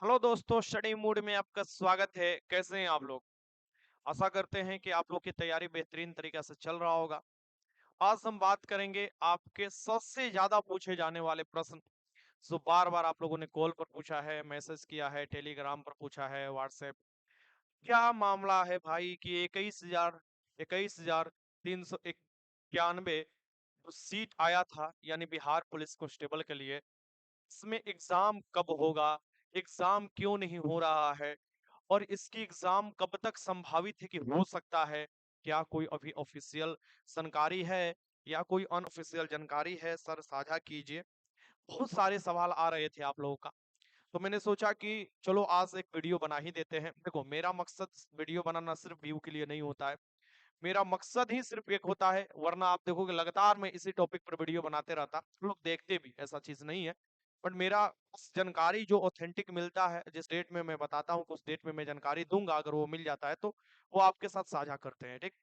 Hello दोस्तों, study mood में आपका स्वागत है। कैसे हैं आप लोग? आशा करते हैं कि आप लोग की तैयारी बेहतरीन तरीके से चल रहा होगा। आज हम बात करेंगे आपके सबसे ज्यादा पूछे जाने वाले प्रश्न, जो बार बार आप लोगों ने कॉल पर पूछा है, मैसेज किया है, टेलीग्राम पर पूछा है, व्हाट्सएप। क्या मामला है भाई कि 21,391 जो सीट आया था, यानी बिहार पुलिस कांस्टेबल के लिए, इसमें एग्जाम कब होगा? एग्जाम क्यों नहीं हो रहा है? और इसकी एग्जाम कब तक संभावित है कि हो सकता है? क्या कोई अभी ऑफिशियल जानकारी है या कोई अनऑफिशियल जानकारी है? सर साझा कीजिए। बहुत सारे सवाल आ रहे थे आप लोगों का, तो मैंने सोचा कि चलो आज एक वीडियो बना ही देते हैं। देखो, मेरा मकसद वीडियो बनाना सिर्फ व्यू के लिए नहीं होता है। मेरा मकसद ही सिर्फ एक होता है, वरना आप देखोगे लगातार मैं इसी टॉपिक पर वीडियो बनाते रहता, लोग देखते भी, ऐसा चीज नहीं है। बट मेरा उस जानकारी जो ऑथेंटिक मिलता है, जिस डेट में मैं बताता हूँ उस डेट में मैं जानकारी दूंगा, अगर वो मिल जाता है तो वो आपके साथ साझा करते हैं, ठीक।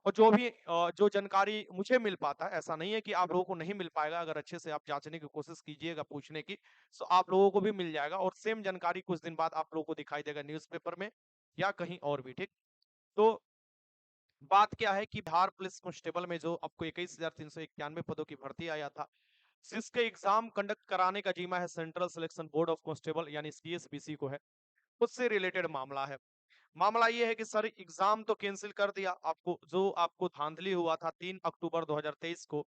और जो भी जो जानकारी मुझे मिल पाता है, ऐसा नहीं है कि आप लोगों को नहीं मिल पाएगा। अगर अच्छे से आप जांचने की कोशिश कीजिएगा, पूछने की, तो आप लोगों को भी मिल जाएगा। और सेम जानकारी कुछ दिन बाद आप लोगों को दिखाई देगा न्यूज़पेपर में या कहीं और भी, ठीक। तो बात क्या है कि बिहार पुलिस कांस्टेबल में जो आपको 21,391 पदों की भर्ती आया था, जिसके एग्जाम कंडक्ट कराने का जिम्मा है central selection board of constable यानी सीएसबीसी को है, उससे रिलेटेड मामला है। मामला ये है कि सर एग्जाम तो कैंसिल कर दिया, आपको जो आपको धांधली हुआ था 3 अक्टूबर 2023 को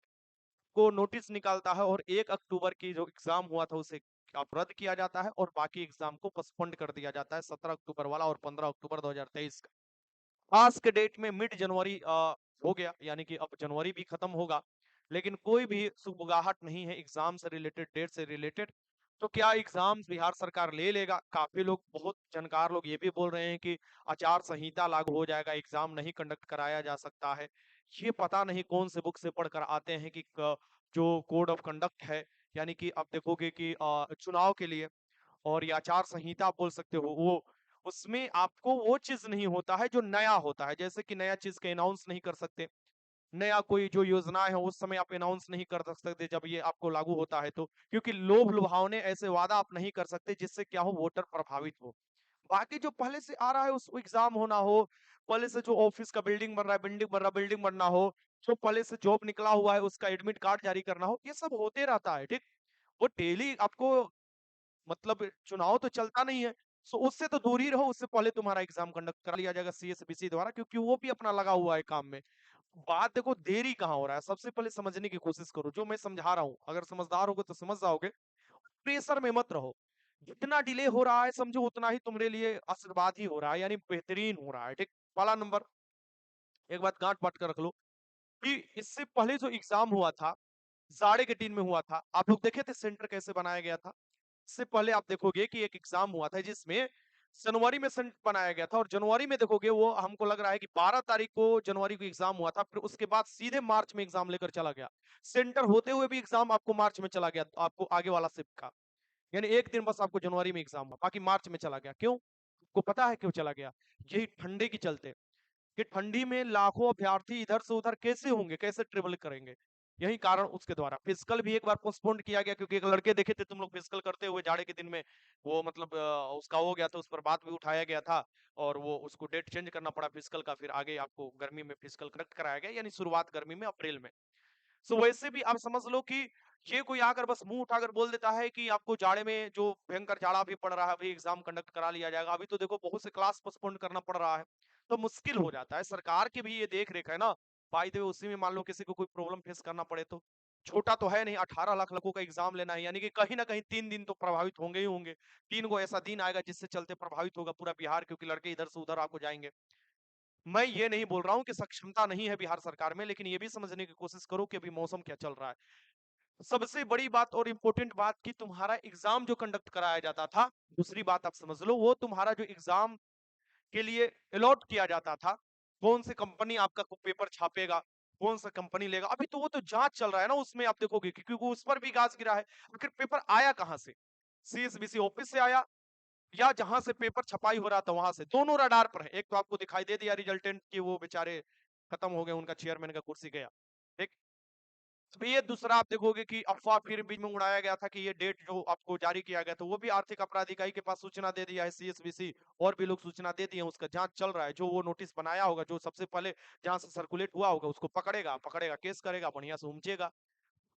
नोटिस निकालता है, और 1 अक्टूबर की जो एग्जाम हुआ था उसे आप रद्द किया जाता है, और बाकी एग्जाम को पोस्टपोन्ड कर दिया जाता है, 17 अक्टूबर वाला और 15 अक्टूबर 2023 का। आज के डेट में मिड जनवरी हो गया, यानी कि अब जनवरी भी खत्म होगा, लेकिन कोई भी सुगबुगाहट नहीं है एग्जाम से रिलेटेड, डेट से रिलेटेड। तो क्या एग्जाम्स बिहार सरकार ले लेगा? काफी लोग, बहुत जानकार लोग ये भी बोल रहे हैं कि आचार संहिता लागू हो जाएगा, एग्जाम नहीं कंडक्ट कराया जा सकता है। ये पता नहीं कौन से बुक से पढ़कर आते हैं कि जो कोड ऑफ कंडक्ट है, यानी कि आप देखोगे कि चुनाव के लिए, और ये आचार संहिता आप बोल सकते हो, वो उसमें आपको वो चीज नहीं होता है जो नया होता है। जैसे कि नया चीज का अनाउंस नहीं कर सकते, नया कोई जो योजना है उस समय आप अनाउंस नहीं कर सकते जब ये आपको लागू होता है, तो क्योंकि लोभ लुभावने ऐसे वादा आप नहीं कर सकते जिससे क्या हो, वोटर प्रभावित हो। बाकी जो पहले से आ रहा है उसको एग्जाम होना हो, पहले से जो ऑफिस का बिल्डिंग बन रहा है, बिल्डिंग बनना हो, जो पहले से जॉब निकला हुआ है उसका एडमिट कार्ड जारी करना हो, ये सब होते रहता है, ठीक। वो डेली आपको, मतलब चुनाव तो चलता नहीं है, सो उससे तो दूर ही रहो, उससे पहले तुम्हारा एग्जाम कंडक्ट करा लिया जाएगा सीएसबीसी द्वारा, क्योंकि वो भी अपना लगा हुआ है काम में। बात देखो, देरी कहाँ हो रहा है, सबसे पहले समझने की कोशिश करो जो मैं समझा रहा हूँ। अगर समझदार होगे तो समझ जाओगे। प्रेशर में मत रहो। जितना डिले हो रहा है समझो उतना ही तुम्हारे लिए आशीर्वाद ही हो रहा है, यानी बेहतरीन हो रहा है, ठीक। पहला नंबर, एक बात गांठ बांट कर रख लो कि इससे पहले जो एग्जाम हुआ था, जाड़े के दिन में हुआ था, आप लोग देखे थे सेंटर कैसे बनाया गया था। इससे पहले आप देखोगे कि एक एग्जाम हुआ था जिसमें जनवरी में सेंटर बनाया गया था, और जनवरी में देखोगे वो हमको लग रहा है कि 12 तारीख को जनवरी को एग्जाम हुआ था, फिर उसके बाद सीधे मार्च में एग्जाम लेकर चला गया। सेंटर होते हुए भी एग्जाम आपको मार्च में चला गया, तो आपको आगे वाला शिफ्ट का, यानी एक दिन बस आपको जनवरी में एग्जाम हुआ, बाकी मार्च में चला गया। क्यों? आपको पता है क्यों चला गया? यही ठंडे की चलते, कि ठंडी में लाखों अभ्यर्थी इधर से उधर कैसे होंगे, कैसे ट्रेवल करेंगे। यही कारण उसके द्वारा फिजिकल भी एक बार पोस्टपोन किया गया, क्योंकि एक लड़के देखे थे तुम लोग फिजिकल करते हुए जाड़े के दिन में, वो मतलब उसका हो गया था, उस पर बात भी उठाया गया था, और वो उसको डेट चेंज करना पड़ा फिजिकल का, फिर आगे आपको गर्मी में फिजिकल कंडक्ट कराया गया, यानी शुरुआत गर्मी में अप्रैल में। सो वैसे भी आप समझ लो कि ये कोई आकर बस मुंह उठाकर बोल देता है कि आपको जाड़े में, जो भयंकर जाड़ा भी पड़ रहा है, अभी एग्जाम कंडक्ट करा लिया जाएगा। अभी तो देखो बहुत से क्लास पोस्टपोन करना पड़ रहा है, तो मुश्किल हो जाता है। सरकार की भी ये देख रेख है ना। बाय द वे, उसी में मान लो किसी को कोई प्रॉब्लम फेस करना पड़े तो, छोटा तो है नहीं, 18 लाख लोगों का एग्जाम लेना है, यानी कि कहीं ना कहीं 3 दिन तो प्रभावित होंगे ही होंगे। 3 को ऐसा दिन आएगा जिससे चलते प्रभावित होगा पूरा बिहार, क्योंकि लड़के इधर से उधर आपको जाएंगे। मैं ये नहीं बोल रहा हूँ कि सक्षमता नहीं है बिहार सरकार में, लेकिन ये भी समझने की कोशिश करो कि अभी मौसम क्या चल रहा है। सबसे बड़ी बात और इम्पोर्टेंट बात कि तुम्हारा एग्जाम जो कंडक्ट कराया जाता था, दूसरी बात आप समझ लो, वो तुम्हारा जो एग्जाम के लिए अलॉट किया जाता था, कौन सी कंपनी आपका पेपर छापेगा, कौन सा कंपनी लेगा, अभी तो वो तो जांच चल रहा है ना, उसमें आप देखोगे क्योंकि उस पर भी गाज गिरा है। आखिर पेपर आया कहां से? सीएसबीसी ऑफिस से आया, या जहां से पेपर छपाई हो रहा था वहां से? दोनों रडार पर है। एक तो आपको दिखाई दे दिया रिजल्टेंट की वो बेचारे खत्म हो गए, उनका चेयरमैन का कुर्सी गया, ठीक। तो ये दूसरा आप देखोगे कि अफ़वाह फिर बीच में उड़ाया गया था कि ये डेट जो आपको जारी किया गया था, वो भी आर्थिक अपराध इकाई के पास सूचना दे दिया है सीएसबीसी, और भी लोग सूचना दे दिए हैं, उसका जाँच चल रहा है। जो वो नोटिस बनाया होगा, जो सबसे पहले जहाँ से सर्कुलेट हुआ होगा, उसको पकड़ेगा, केस करेगा, बढ़िया से उमचेगा।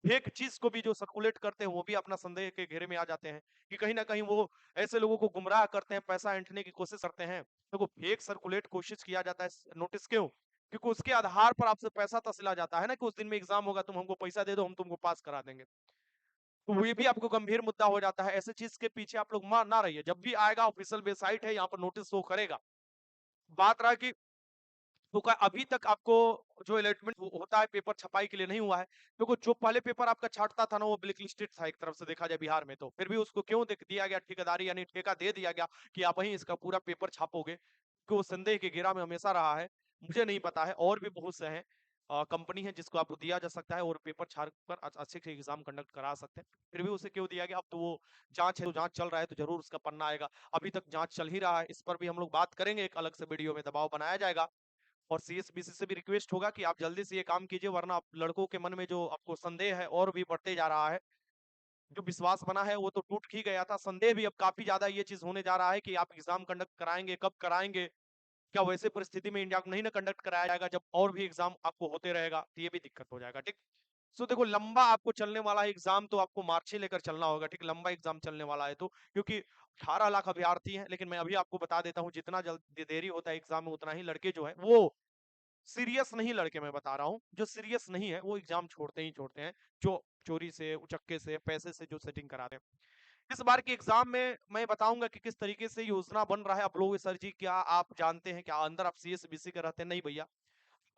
फेक चीज़ को भी जो सर्कुलेट करते हैं, वो भी अपना संदेह के घेरे में आ जाते हैं, कि कहीं न कहीं वो ऐसे लोगों को गुमराह करते हैं, पैसा ऐंठने की कोशिश करते हैं। देखो फेक सर्कुलेट कोशिश किया जाता है नोटिस क्यों? क्योंकि उसके आधार पर आपसे पैसा तसला जाता है ना कि उस दिन में एग्ज़ाम होगा, तुम हमको पैसा दे दो, हम तुमको पास करा देंगे। तो ये भी आपको गंभीर मुद्दा हो जाता है। ऐसे चीज़ के पीछे आप लोग ना रहिए। जब भी आएगा ऑफ़िशियल वेबसाइट है, यहाँ पर नोटिस शो करेगा। बात रहा कि तो क्या अभी तक आपको जो अलॉटमेंट होता है पेपर छपाई के लिए नहीं हुआ है। देखो जो पहले पेपर आपका छाँटता था ना, वो ब्लैक लिस्टेड था एक तरफ से देखा जाए बिहार में तो। फिर भी उसको क्यों दे दिया गया ठेकेदारी, यानी ठेका दे दिया गया कि आप ही इसका पूरा पेपर छापोगे। तो वो संदेह के घेरा में हमेशा रहा है। मुझे नहीं पता है, और भी बहुत से हैं कंपनी है जिसको आपको दिया जा सकता है और पेपर छाप कर अच्छे से एग्ज़ाम कंडक्ट करा सकते हैं। फिर भी उसे क्यों दिया गया? अब तो वो जाँच है, तो जाँच चल रहा है तो ज़रूर उसका पन्ना आएगा। अभी तक जाँच चल ही रहा है, इस पर भी हम लोग बात करेंगे, एक अलग से वीडियो में दबाव बनाया जाएगा। और सीएसबीसी से भी रिक्वेस्ट होगा कि आप जल्दी से ये काम कीजिए, वरना आप लड़कों के मन में जो आपको संदेह है और भी बढ़ते जा रहा है। जो विश्वास बना है वो तो टूट ही गया था, संदेह भी अब काफ़ी ज़्यादा ये चीज़ होने जा रहा है कि आप एग्ज़ाम कंडक्ट कराएँगे, कब कराएँगे? क्या वैसे परिस्थिति में इंडिया को नहीं ना कंडक्ट कराया जाएगा जब और भी एग्ज़ाम आपको होते रहेगा? तो ये भी दिक्कत हो जाएगा, ठीक? सो देखो लंबा आपको चलने वाला है एग्ज़ाम, तो आपको मार्च ही लेकर चलना होगा, ठीक? लंबा एग्ज़ाम चलने वाला है तो, क्योंकि 18 लाख अभ्यर्थी हैं, लेकिन मैं अभी आपको बता देता हूँ जितना जल्द देरी होता है एग्ज़ाम में, उतना ही लड़के जो हैं वो सीरियस नहीं, लड़के मैं बता रहा हूँ, जो सीरियस नहीं है वो एग्ज़ाम छोड़ते ही छोड़ते हैं, जो चोरी से, उचक्के से, पैसे से जो सेटिंग कराते हैं। इस बार के एग्ज़ाम में मैं बताऊँगा कि किस तरीके से योजना बन रहा है। आप लोग सर जी क्या आप जानते हैं? क्या अंदर आप सीएसबीसी के रहते हैं? नहीं भैया,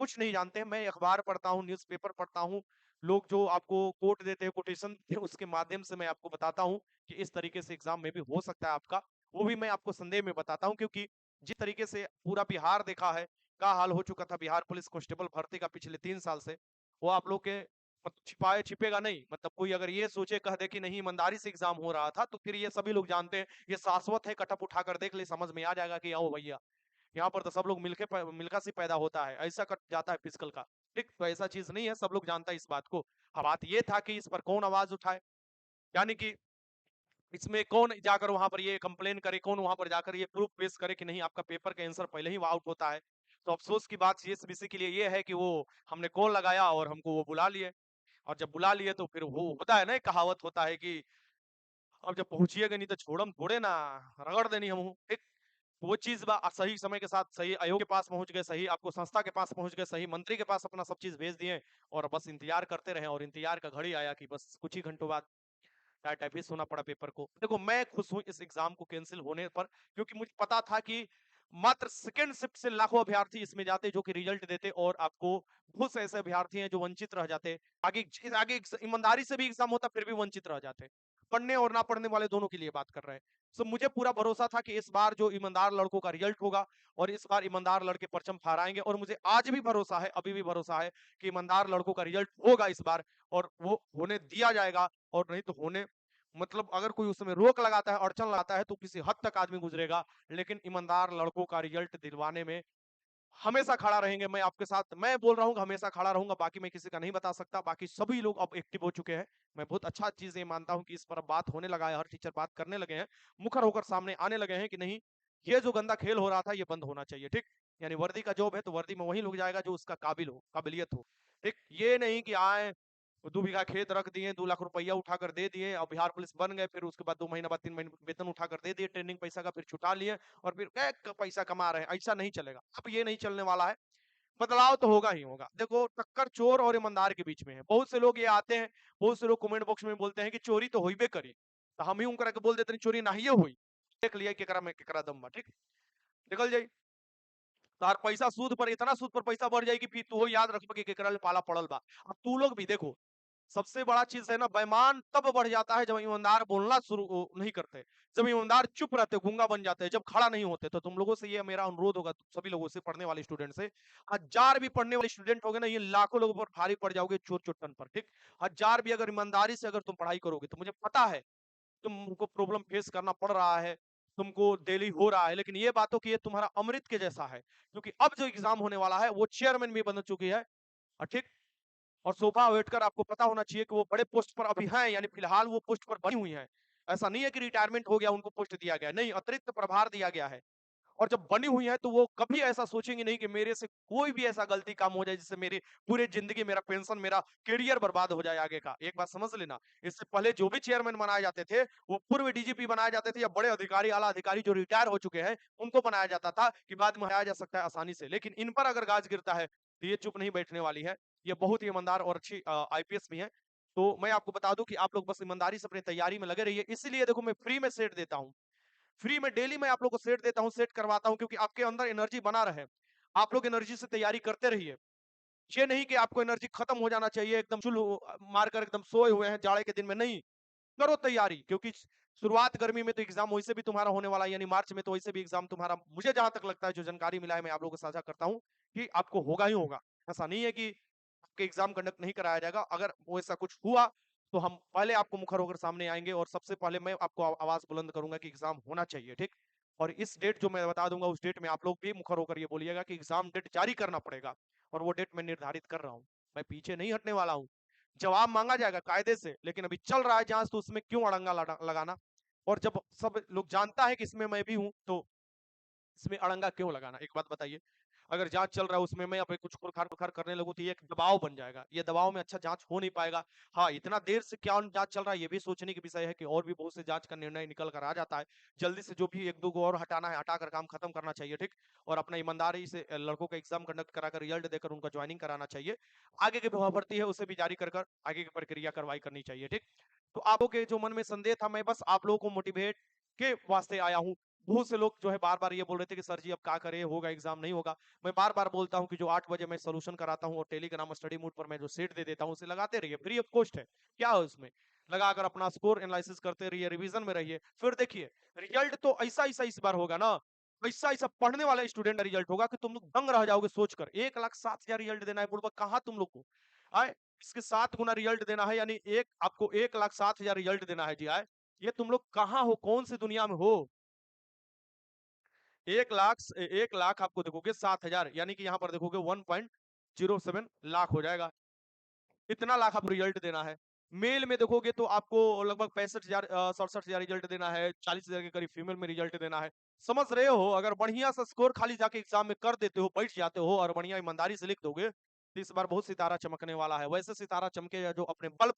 कुछ नहीं जानते हैं। मैं अखबार पढ़ता हूँ, न्यूज़पेपर पढ़ता हूँ, लोग जो आपको कोट देते हैं, कोटेशन देते हैं, उसके माध्यम से मैं आपको बताता हूँ कि इस तरीके से एग्ज़ाम में भी हो सकता है आपका। वो भी मैं आपको संदेह में बताता हूँ, क्योंकि जिस तरीके से पूरा बिहार देखा है, क्या हाल हो चुका था बिहार पुलिस कांस्टेबल भर्ती का पिछले 3 साल से, वो आप लोग के छिपाए छिपेगा नहीं। मतलब कोई अगर ये सोचे कह दे कि नहीं ईमानदारी से एग्ज़ाम हो रहा था, तो फिर ये सभी लोग जानते हैं, ये शाश्वत है, कटअप उठाकर देख ले, समझ में आ जाएगा कि आओ भैया, यहाँ पर तो सब लोग मिल्खा से पैदा होता है, ऐसा कट जाता है फिजिकल का, ठीक? तो ऐसा चीज़ नहीं है, सब लोग जानता है इस बात को। अब बात ये था कि इस पर कौन आवाज़ उठाए, यानी कि इसमें कौन जाकर वहाँ पर ये कंप्लेन करे, कौन वहाँ पर जाकर ये प्रूफ पेश करे कि नहीं आपका पेपर का आंसर पहले ही आउट होता है। तो अफ़सोस की बात सीएसबीसी के लिए ये है कि वो हमने कॉल लगाया और हमको वो बुला लिए, और जब बुला लिए तो फिर वो होता है ना, एक कहावत होता है कि अब जब पहुँचिएगा नहीं तो छोड़म थोड़े ना, रगड़ देनी हमहू, ठीक? वो चीज़ बा सही समय के साथ सही आयोग के पास पहुँच गए, सही आपको संस्था के पास पहुँच गए, सही मंत्री के पास अपना सब चीज़ भेज दिए, और बस इंतज़ार करते रहे, और इंतज़ार का घड़ी आया कि बस कुछ ही घंटों बाद टाइपिस्ट होना पड़ा पेपर को। देखो मैं खुश हूँ इस एग्ज़ाम को कैंसल होने पर, क्योंकि मुझे पता था कि मात्र सेकंड शिफ्ट से लाखों अभ्यर्थी इसमें जाते जो कि रिजल्ट देते, और आपको बहुत से ऐसे अभ्यर्थी हैं जो वंचित रह जाते। आगे ईमानदारी से भी एग्ज़ाम होता फिर भी वंचित रह जाते। पढ़ने और ना पढ़ने वाले दोनों के लिए बात कर रहे हैं। सो मुझे पूरा भरोसा था कि इस बार जो ईमानदार लड़कों का रिजल्ट होगा, और इस बार ईमानदार लड़के परचम फहराएँगे, और मुझे आज भी भरोसा है, अभी भी भरोसा है कि ईमानदार लड़कों का रिजल्ट होगा इस बार, और वो होने दिया जाएगा। और नहीं तो होने मतलब अगर कोई उसमें रोक लगाता है, अड़चन लगाता है, तो किसी हद तक आदमी गुज़रेगा, लेकिन ईमानदार लड़कों का रिजल्ट दिलवाने में हमेशा खड़ा रहेंगे। मैं आपके साथ मैं बोल रहा हूँ कि हमेशा खड़ा रहूँगा, बाकी मैं किसी का नहीं बता सकता। बाकी सभी लोग अब एक्टिव हो चुके हैं। मैं बहुत अच्छा चीज़ ये मानता हूँ कि इस पर अब बात होने लगा है, हर टीचर बात करने लगे हैं, मुखर होकर सामने आने लगे हैं कि नहीं, ये जो गंदा खेल हो रहा था, ये बंद होना चाहिए, ठीक? यानी वर्दी का जॉब है, तो वर्दी में वही लोग जाएगा जो उसका काबिल हो, काबिलियत हो, ठीक? ये नहीं कि आए 2 बीघा खेत रख दिए, 2 लाख रुपया उठाकर दे दिए और बिहार पुलिस बन गए, फिर उसके बाद 2 महीना बाद 3 महीने वेतन उठाकर दे दिए ट्रेनिंग पैसा का, फिर छुटा लिए और फिर पैसा कमा रहे हैं, ऐसा नहीं चलेगा। अब ये नहीं चलने वाला है। बदलाव तो होगा ही होगा। देखो टक्कर चोर और ईमानदार के बीच में है। बहुत से लोग ये आते हैं, बहुत से लोग कमेंट बॉक्स में बोलते हैं कि चोरी तो होइबे करी। तो हम ही उनकरा के बोल देते हैं चोरी नाहिए हुई। देख लिया केकरा में केकरा दम बा, ठीक? निकल जाई। तार पैसा सूद पर इतना सूद पर पैसा बढ़ जाई कि फिर तू याद रखबे कि केकरा ले पाला पड़ल बा। अब तू लोग भी देखो, सबसे बड़ा चीज़ है ना, बेईमान तब बढ़ जाता है जब ईमानदार बोलना शुरू नहीं करते। जब ईमानदार चुप रहते, गूंगा बन जाते हैं, जब खड़ा नहीं होते। तो तुम लोगों से ये मेरा अनुरोध होगा, सभी लोगों से, पढ़ने वाले स्टूडेंट से, 1000 भी पढ़ने वाले स्टूडेंट होगे ना, ये लाखों लोगों पर भारी पड़ जाओगे चोर चुट्टन पर, ठीक? 1000 भी अगर ईमानदारी से अगर तुम पढ़ाई करोगे, तो मुझे पता है तुमको प्रॉब्लम फेस करना पड़ रहा है, तुमको डेली हो रहा है, लेकिन ये बातों की ये तुम्हारा अमृत के जैसा है, क्योंकि अब जो एग्जाम होने वाला है वो चेयरमैन भी बन चुकी है, ठीक? और शोभा अवेटकर आपको पता होना चाहिए कि वो बड़े पोस्ट पर अभी हैं, यानी फिलहाल वो पोस्ट पर बनी हुई हैं। ऐसा नहीं है कि रिटायरमेंट हो गया, उनको पोस्ट दिया गया, नहीं, अतिरिक्त प्रभार दिया गया है। और जब बनी हुई है तो वो कभी ऐसा सोचेंगे नहीं कि मेरे से कोई भी ऐसा गलती काम हो जाए जिससे मेरी पूरी जिंदगी, मेरा पेंशन, मेरा करियर बर्बाद हो जाए आगे का। एक बात समझ लेना, इससे पहले जो भी चेयरमैन बनाए जाते थे वो पूर्व डीजीपी बनाए जाते थे या बड़े अधिकारी, आला अधिकारी जो रिटायर हो चुके हैं उनको बनाया जाता था कि बाद में हटाया जा सकता है आसानी से। लेकिन इन पर अगर गाज गिरता है तो ये चुप नहीं बैठने वाली है। ये बहुत ही ईमानदार और अच्छी आईपीएस भी है। तो मैं आपको बता दूं कि आप लोग बस ईमानदारी से अपनी तैयारी में लगे रहिए। इसीलिए देखो मैं फ्री में सेट देता हूँ, फ्री में डेली मैं आप लोग को सेट देता हूँ, सेट करवाता हूँ, क्योंकि आपके अंदर एनर्जी बना रहे। आप लोग एनर्जी से तैयारी करते रहिए। ये नहीं कि आपको एनर्जी खत्म हो जाना चाहिए, एकदम चुल मारकर एकदम सोए हुए हैं जाड़े के दिन में, नहीं। करो तैयारी, क्योंकि शुरुआत गर्मी में तो एग्जाम वैसे भी तुम्हारा होने वाला है, यानी मार्च में तो वैसे भी एग्जाम तुम्हारा, मुझे जहां तक लगता है, जो जानकारी मिला है मैं आप लोगों को साझा करता हूँ कि आपको होगा ही होगा। ऐसा नहीं है कि आपके एग्जाम कंडक्ट नहीं कराया जाएगा। अगर वो ऐसा कुछ हुआ तो हम पहले आपको मुखर होकर सामने आएंगे और सबसे पहले मैं आपको आवाज बुलंद करूंगा कि एग्जाम होना चाहिए, ठीक। और इस डेट जो मैं बता दूंगा उस डेट में आप लोग भी मुखर होकर ये बोलिएगा कि एग्जाम डेट जारी करना पड़ेगा, और वो डेट मैं निर्धारित कर रहा हूँ। मैं पीछे नहीं हटने वाला हूँ। जवाब मांगा जाएगा कायदे से, लेकिन अभी चल रहा है जांच तो उसमें क्यों अड़ंगा लगाना। और जब सब लोग जानता है कि इसमें मैं भी हूं तो इसमें अड़ंगा क्यों लगाना, एक बात बताइए। अगर जांच चल रहा है उसमें मैं अपने कुछ खुरखार खुरखार करने लगूं तो ये एक दबाव बन जाएगा, ये दबाव में अच्छा जांच हो नहीं पाएगा। हाँ, इतना देर से क्या जांच चल रहा है ये भी सोचने की विषय है कि और भी बहुत से जांच का निर्णय निकल कर आ जाता है। जल्दी से जो भी एक दो को और हटाना है हटाकर काम खत्म करना चाहिए, ठीक। और अपना ईमानदारी से लड़कों का एग्जाम कंडक्ट कराकर रिजल्ट देकर उनका ज्वाइनिंग कराना चाहिए। आगे की भर्ती है उसे भी जारी कर आगे की प्रक्रिया कार्रवाई करनी चाहिए, ठीक। तो आपको के जो मन में संदेह था, मैं बस आप लोगों को मोटिवेट के वास्ते आया हूँ। बहुत से लोग जो है बार-बार ये बोल रहे थे कि सर जी अब क्या करें, होगा एग्जाम नहीं होगा। मैं बार-बार बोलता हूँ कि जो 8 बजे मैं सॉल्यूशन कराता हूँ और टेलीग्राम स्टडी मोड पर मैं जो सेट दे देता हूँ उसे लगाते रहिए, फ्री ऑफ कॉस्ट है। क्या है उसमें? लगाकर अपना स्कोर एनालिसिस करते रहिए, रिवीजन में रहिए। फिर देखिए रिजल्ट तो ऐसा-ऐसा इस बार होगा ना, ऐसा-ऐसा पढ़ने वाला स्टूडेंट का रिजल्ट होगा कि तुम लोग दंग रह जाओगे सोचकर। 1,07,000 रिजल्ट देना है बुड़बक, कहाँ तुम लोग को? आए इसके 7 गुना रिजल्ट देना है, यानी एक आपको 1,07,000 रिजल्ट देना है जी आए। ये तुम लोग कहाँ हो, कौन सी दुनिया में हो? 1 लाख आपको देखोगे 7,000, यानी कि यहाँ पर देखोगे 1.07 लाख हो जाएगा। इतना लाख आपको रिजल्ट देना है। मेल में देखोगे तो आपको लगभग 65,000 67,000 रिजल्ट देना है, 40,000 के करीब फीमेल में रिजल्ट देना है। समझ रहे हो? अगर बढ़िया सा स्कोर खाली जाके एग्जाम में कर देते हो, बैठ जाते हो और बढ़िया ईमानदारी से लिख दोगे, तो इस बार बहुत सितारा चमकने वाला है। वैसे सितारा चमकेगा जो अपने बल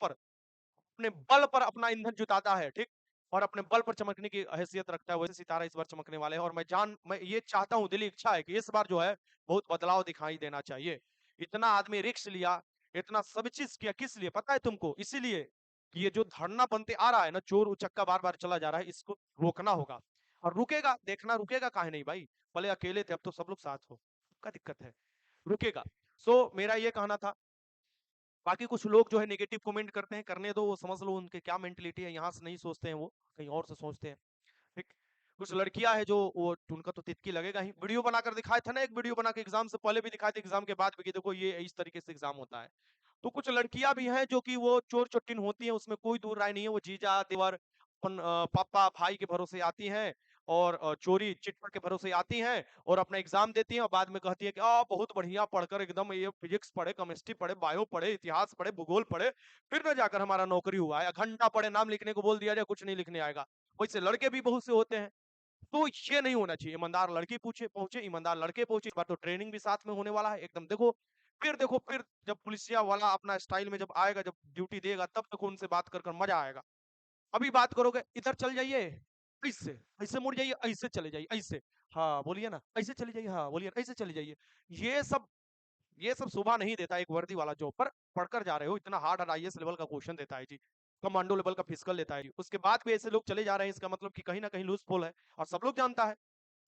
पर अपना ईंधन जुटाता है, ठीक? और अपने बल पर चमकने की हैसियत रखता है, वैसे सितारा इस बार चमकने वाले हैं। और मैं ये चाहता हूँ, दिली इच्छा है कि इस बार जो है बहुत बदलाव दिखाई देना चाहिए। इतना आदमी रिस्क लिया, इतना सब चीज किया, किस लिए पता है तुमको? इसीलिए कि ये जो धरना बनते आ रहा है ना, चोर उचक्का बार बार चला जा रहा है, इसको रोकना होगा। और रुकेगा, देखना रुकेगा काहे नहीं भाई। पहले अकेले थे, अब तो सब लोग साथ हो, क्या दिक्कत है? रुकेगा। सो मेरा ये कहना था। बाकी कुछ लोग जो है नेगेटिव कमेंट करते हैं, करने दो, वो समझ लो उनके क्या मेंटेलिटी है, यहाँ से नहीं सोचते हैं, वो कहीं और से सोचते हैं, ठीक। कुछ लड़कियां हैं जो वो उनका तो तितकी लगेगा ही। वीडियो बनाकर दिखाया था ना, एक वीडियो बना के एग्जाम से पहले भी दिखाए थे, एग्जाम के बाद भी, कि देखो ये इस तरीके से एग्जाम होता है। तो कुछ लड़कियां भी हैं जो कि वो चोर चुट्टिन होती हैं, उसमें कोई दूर राय नहीं है। वो जीजा देवर अपन पापा भाई के भरोसे आती हैं और चोरी चिटफंड के भरोसे आती हैं और अपना एग्जाम देती हैं और बाद में कहती है कि बहुत बढ़िया पढ़कर एकदम ये फिजिक्स पढ़े, केमिस्ट्री पढ़े, बायो पढ़े, इतिहास पढ़े, भूगोल पढ़े, फिर न जाकर हमारा नौकरी हुआ है। घंटा पढ़े, नाम लिखने को बोल दिया जाए, कुछ नहीं लिखने आएगा। वैसे लड़के भी बहुत से होते हैं। तो ये नहीं होना चाहिए। ईमानदार लड़के पूछे पहुंचे, ईमानदार लड़के पहुंचे। इस बार तो ट्रेनिंग भी साथ में होने वाला है एकदम। देखो फिर जब पुलिसिया वाला अपना स्टाइल में जब आएगा, जब ड्यूटी देगा, तब तक उनसे बात कर कर मजा आएगा। अभी बात करोगे, इधर चल जाइए, ऐसे ऐसे मुड़ जाइए, ऐसे चले जाइए, ऐसे, हाँ बोलिए ना, ऐसे चले जाइए, हाँ बोलिए ना, ऐसे चले जाइए। ये सब ये सब शोभा नहीं देता एक वर्दी वाला जॉब पर। पढ़कर जा रहे हो, इतना हार्ड आईएएस लेवल का क्वेश्चन देता है जी, कमांडो लेवल का फिजिकल लेता है जी, उसके बाद भी ऐसे लोग चले जा रहे हैं, इसका मतलब कि कहीं ना कहीं लूज पोल है। और सब लोग जानता है,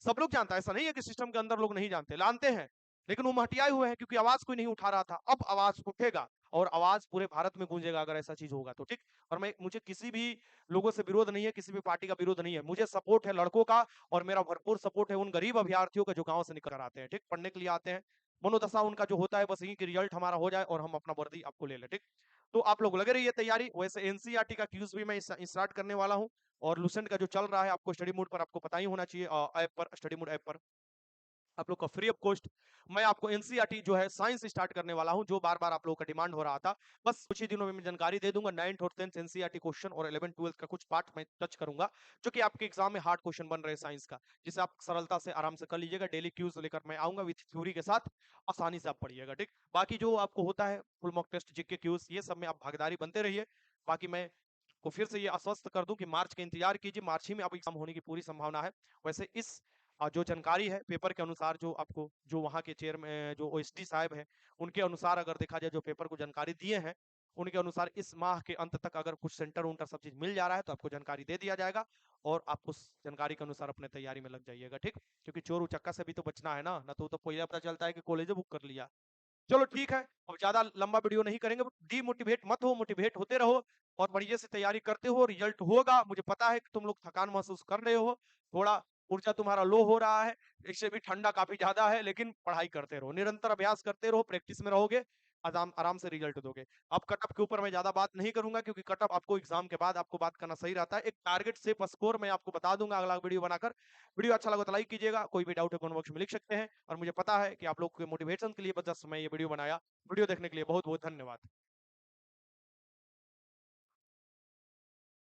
सब लोग जानता है, ऐसा नहीं है कि सिस्टम के अंदर लोग नहीं जानते, जानते हैं। लेकिन वो महटियाए हुए हैं क्योंकि आवाज कोई नहीं उठा रहा था। अब आवाज उठेगा और आवाज पूरे भारत में गूंजेगा अगर ऐसा चीज होगा तो, ठीक। और मुझे किसी भी लोगों से विरोध नहीं है, किसी भी पार्टी का विरोध नहीं है। मुझे सपोर्ट है लड़कों का, और मेरा भरपूर सपोर्ट है उन गरीब अभ्यर्थियों का जो गांव से निकल कर आते हैं, ठीक, पढ़ने के लिए आते हैं। मनोदशा उनका जो होता है बस यही कि रिजल्ट हमारा हो जाए और हम अपना वर्दी आपको ले लें, ठीक। तो आप लोग लगे रहिए तैयारी। वैसे एनसीईआरटी का क्यूज भी मैं स्टार्ट करने वाला हूँ, और लुसेंट का जो चल रहा है आपको स्टडी मोड पर आपको पता ही होना चाहिए, ऐप पर, स्टडी मोड ऐप पर। आप लोग का फ्री ऑफ कॉस्ट। मैं आपको एनसीईआरटी जो है साइंस स्टार्ट करने वाला हूं, जो बार बार आप लोगों का डिमांड हो रहा था। बस कुछ ही दिनों में मैं जानकारी दे दूंगा। 9th और 10th एनसीईआरटी क्वेश्चन और 11th 12th का कुछ पार्ट मैं टच करूंगा, जो कि आपके एग्जाम में हार्ड क्वेश्चन बन रहे साइंस का, जिसे आप सरलता से आराम से कर लीजिएगा। डेली क्यूज लेकर मैं आऊंगा विथ थ्योरी के साथ, आसानी से आप पढ़िएगा। ठीक, बाकी जो आपको होता है full mock test, GK quiz, ये सब में आप भागीदारी बनते रहिए। बाकी मैं को फिर से ये आश्वस्त कर दूं कि मार्च का इंतजार कीजिए, मार्च ही में अब एग्जाम होने की पूरी संभावना है। वैसे इस जो जानकारी है पेपर के अनुसार, जो आपको जो वहाँ के चेयर में जो ओएसडी साहब हैं, उनके अनुसार अगर देखा जाए, जो पेपर को जानकारी दिए हैं, उनके अनुसार इस माह के अंत तक अगर कुछ सेंटर उंटर सब चीज मिल जा रहा है तो आपको जानकारी दे दिया जाएगा, और आप उस जानकारी के अनुसार अपने तैयारी में लग जाइएगा। ठीक, क्योंकि चोर उचक्का से भी तो बचना है ना तो पहले पता चलता है कि कॉलेज बुक कर लिया। चलो ठीक है, अब ज्यादा लंबा वीडियो नहीं करेंगे। डीमोटिवेट मत हो, मोटिवेट होते रहो और बढ़िया से तैयारी करते हो, रिजल्ट होगा। मुझे पता है कि तुम लोग थकान महसूस कर रहे हो, थोड़ा ऊर्जा तुम्हारा लो हो रहा है, इससे भी ठंडा काफी ज्यादा है, लेकिन पढ़ाई करते रहो, निरंतर अभ्यास करते रहो, प्रैक्टिस में रहोगे, आराम आराम से रिजल्ट दोगे। अब कटअप के ऊपर मैं ज्यादा बात नहीं करूंगा, क्योंकि कटअप आपको एग्जाम के बाद आपको बात करना सही रहता है। एक टारगेट सेफ स्कोर मैं आपको बता दूंगा अगला वीडियो बनाकर। वीडियो अच्छा लगा तो लाइक कीजिएगा, कोई भी डाउट है कमेंट बॉक्स में लिख सकते हैं, और मुझे पता है कि आप लोग के मोटिवेशन के लिए बस मैं ये वीडियो बनाया। वीडियो देखने के लिए बहुत बहुत धन्यवाद।